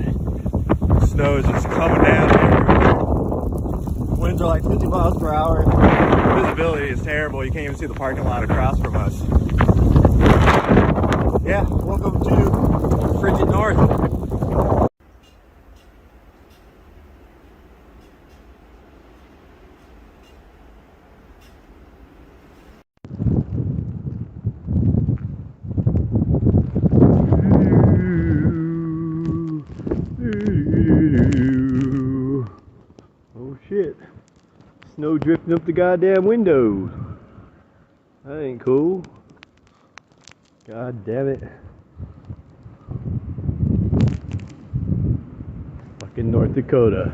road. The snow is just coming down everywhere. Winds are like 50 miles per hour. Visibility is terrible. You can't even see the parking lot across from us. Yeah, welcome to Frigid North. Oh shit. Snow drifting up the goddamn windows. That ain't cool. God damn it. Fucking North Dakota.